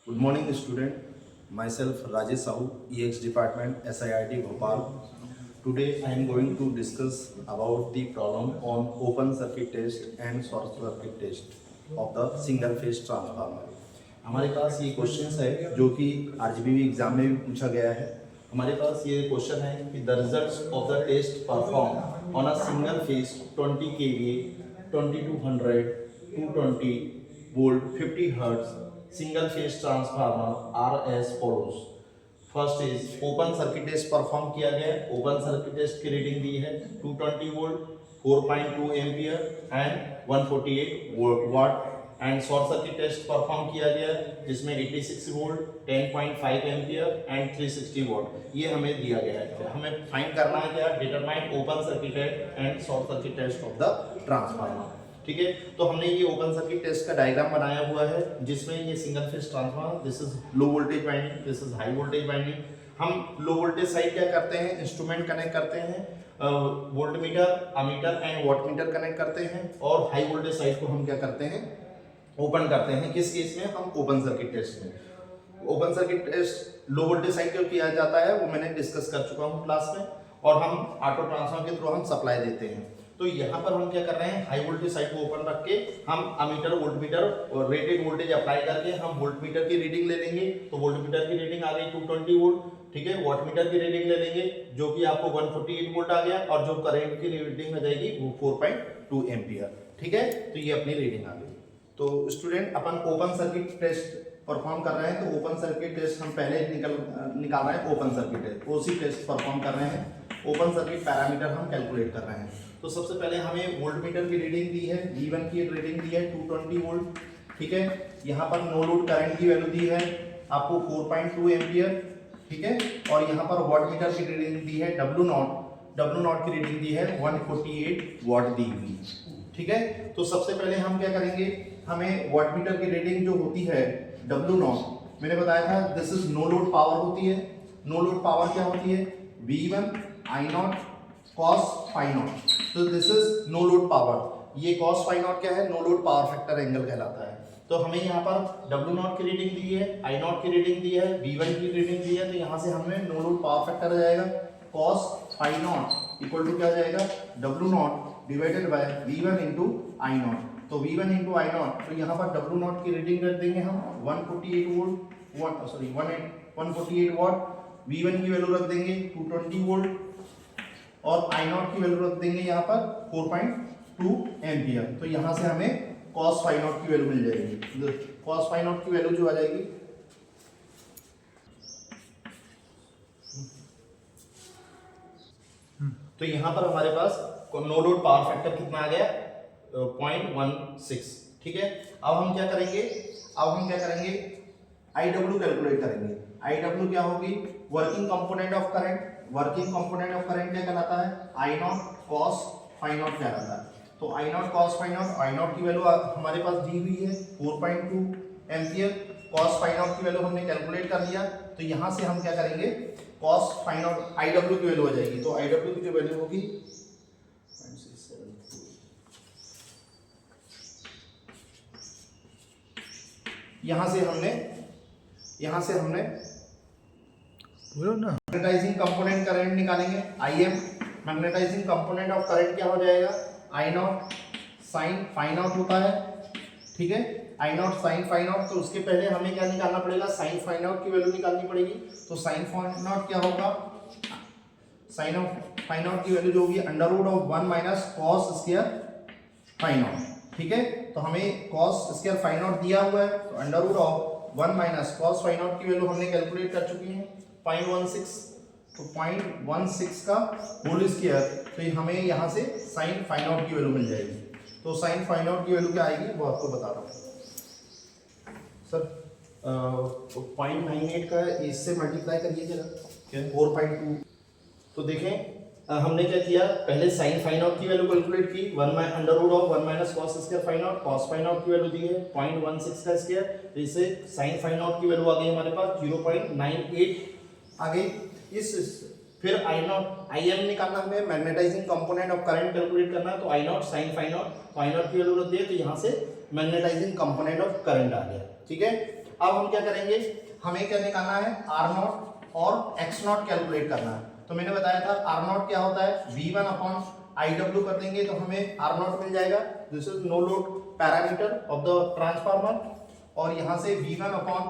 Good morning, student. Myself Rajesh Sahu, EX Department, SIIT Bhopal. Today I am going to discuss about the problem on open circuit test and short circuit test of the single phase transformer. हमारे पास ये question है जो कि RGB exam में भी पूछा गया है. हमारे पास ये क्वेश्चन है कि the results of the test perform on a single phase 20 kVA 2200 220 volt 50 hertz single phase transformer are as follows. First is open circuit test perform किया गया है. ओपन सर्किट टेस्ट की रीडिंग दी है 220 volt 4.2 ampere and 148 watt. And short circuit test perform किया गया है जिसमें 86 वोल्ट 10.5 एम्पियर एंड 360 वाट. ये हमें दिया गया है. हमें फाइंड करना है क्या, determine open circuit and short circuit test of the transformer. ठीक है, तो हमने ये ओपन सर्किट टेस्ट का डायग्राम बनाया हुआ है जिसमें ये single phase transformer, this is low voltage winding, this is high voltage winding. हम लो वोल्टेज साइड क्या करते हैं, इंस्ट्रूमेंट कनेक्ट करते हैं, voltmeter, ammeter and wattmeter connect करते हैं. और हाई वोल्टेज साइड को हम क्या करते हैं, ओपन करते हैं. किस केस में, हम ओपन सर्किट टेस्ट में. Open circuit test low voltage side क्यों किया जाता है वो मैंने डिस्कस कर चुका हूँ क्लास में. और हम ऑटो ट्रांसफार्मर के थ्रू हम सप्लाई देते हैं. तो यहाँ पर हम क्या कर रहे हैं, हाई वोल्टेज साइड को ओपन रख के हम अमीटर वोल्टमीटर और रेटेड वोल्टेज अप्लाई करके हम वोल्टमीटर की रीडिंग ले लेंगे. तो वोल्टमीटर की रीडिंग आ गई 220 वोल्ट. ठीक है, वाटमीटर की रीडिंग ले लेंगे जो कि आपको 148 वोल्ट आ गया. और जो करंट की रीडिंग हो जाएगी वो 4.2 एम्पियर. ठीक है, तो ये अपनी रीडिंग आ गई. तो स्टूडेंट अपन ओपन सर्किट टेस्ट परफॉर्म कर रहे हैं. तो ओपन सर्किट टेस्ट हम पहले निकाल रहे हैं. ओपन सर्किट टेस्ट ओसी टेस्ट परफॉर्म कर रहे हैं. ओपन सर्किट पैरामीटर हम कैलकुलेट कर रहे हैं. तो सबसे पहले हमें वोल्टमीटर की रीडिंग दी है, V1 की रीडिंग दी है 220 वोल्ट. ठीक है, यहाँ पर नो लोड करंट की वैल्यू दी है आपको 4.2 एम्पियर. ठीक है, और यहाँ पर वाटमीटर की रीडिंग दी है W0 की रीडिंग दी है 148 वाट दी हुई. ठीक है, तो सबसे पहले हम क्या करेंगे, हमें वाटमीटर की रीडिंग जो होती है W0, मैंने बताया था this is no load power होती है. नो लोड पावर क्या होती है, V1 I0 cos phi naught. तो this is no load power. ये cos phi naught क्या है, no load power factor angle कहलाता है. तो हमें यहाँ पर W0 की रीडिंग दी है, I0 की रीडिंग दी है, V1 की रीडिंग दी है. तो यहाँ से हमें नो लोड पावर फैक्टर आ जाएगा cos phi naught equal to क्या आ जाएगा, W0 divided by V1 into I0. तो V1 इंटू I0, तो यहाँ पर W0 की रीडिंग रख देंगे हम 148 वोल्ट 148 वाट. V1 की वैल्यू रख देंगे 220 वोल्ट और I0 की वैल्यू रख देंगे यहाँ पर 4.2 एम्पियर. तो यहाँ से हमें cos phi naught की वैल्यू मिल जाएगी. cos phi naught की वैल्यू जो आ जाएगी, तो यहाँ पर हमारे पास नो लोड पावर फैक्टर कितना आ गया, 0.16. ठीक है, अब हम क्या करेंगे, IW कैलकुलेट करेंगे. IW क्या होगी, working component of current. Working component of current क्या कहलाता है, I0 cos phi naught कहलाता है. तो I0 cos phi naught, I0 की वैल्यू हमारे पास दी हुई है 4.2 एम्पियर. cos phi naught की वैल्यू हमने कैलकुलेट कर लिया. तो यहाँ से हम क्या करेंगे, cos phi naught IW की वैल्यू आ जाएगी. तो IW की जो वैल्यू होगी 0.672. यहाँ से हमने बोलो ना, मैग्नेटाइजिंग कंपोनेंट करंट निकालेंगे. IM magnetising component of current क्या हो जाएगा, I0 sin phi naught होता है. ठीक है, I0 sin phi naught. तो उसके पहले हमें क्या निकालना पड़ेगा, sin phi naught की वैल्यू निकालनी पड़ेगी. तो sin phi naught क्या होगा, sin phi naught की वैल्यू जो होगी √1 minus cos square phi naught. ठीक है, तो हमें cos स्क्वायर phi naught दिया हुआ है. तो √1 माइनस cos phi naught की वैल्यू हमने कैलकुलेट कर चुकी है 0.16. तो 0.16 का होल स्क्वायर. तो हमें यहाँ से sin phi naught की वैल्यू मिल जाएगी. तो sin phi naught की वैल्यू क्या आएगी वो आपको बता रहा हूँ सर. 0.98 का इससे मल्टीप्लाई करिए जरा, 4.2. तो देखें हमने क्या किया, पहले sin phi naught की वैल्यू कैलकुलेट की, √1 minus cos square phi naught. cos phi naught की वैल्यू दी है 0.16 का स्क्वायर. तो इससे sin phi naught की वैल्यू आ गई हमारे पास 0.98 आ गई. फिर IM निकालना, हमें magnetising component of current calculate करना है. तो I0 sin phi naught, तो I0 की वैल्यू रख दिए. तो यहाँ से मैग्नेटाइजिंग कंपोनेंट ऑफ करंट आ गया. ठीक है, अब हम क्या करेंगे, हमें क्या निकालना है, आर नॉट और एक्स नॉट कैलकुलेट करना है। तो मैंने बताया था आर नॉट क्या होता है, V1 अपॉन IW कर देंगे तो हमें आर नॉट मिल जाएगा, this is no load parameter of the transformer. और यहाँ से V1 अपॉन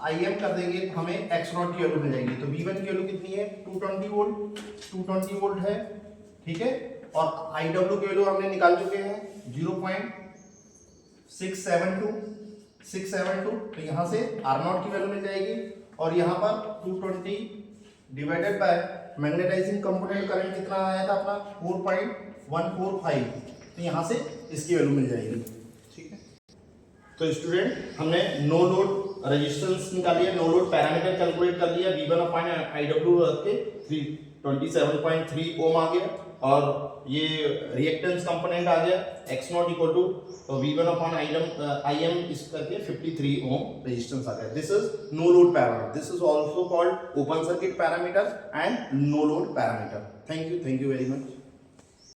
IM कर देंगे तो हमें एक्स नॉट की वैल्यू मिल जाएगी। तो V1 की वैल्यू कितनी है, 220 वोल्ट है, ठीक है। और IW की वैल्यू हमने निकाल चुके हैं 0.672, तो यहाँ से आर नॉट की वैल्यू मिल जाएगी। और यहाँ पर 220 divided by magnetising component current कितना आया था अपना, 4.145, तो यहाँ से इसकी वैल्यू मिल जाएगी, ठीक है। तो स्टूडेंट हमने नो लोड रेजिस्टेंस निकाली है, नो लोड पैरामीटर कैलकुलेट कर लिया, V1 अपॉन IW रख के 27.3 ओम आ गया, और ये रिएक्टेंस कंपोनेंट आ गया x naught equal to V1 upon IM इस करके 53 ओम रेजिस्टेंस आ गया। This is no load parameter, this is also called open circuit parameter and no load parameter. Thank you very much.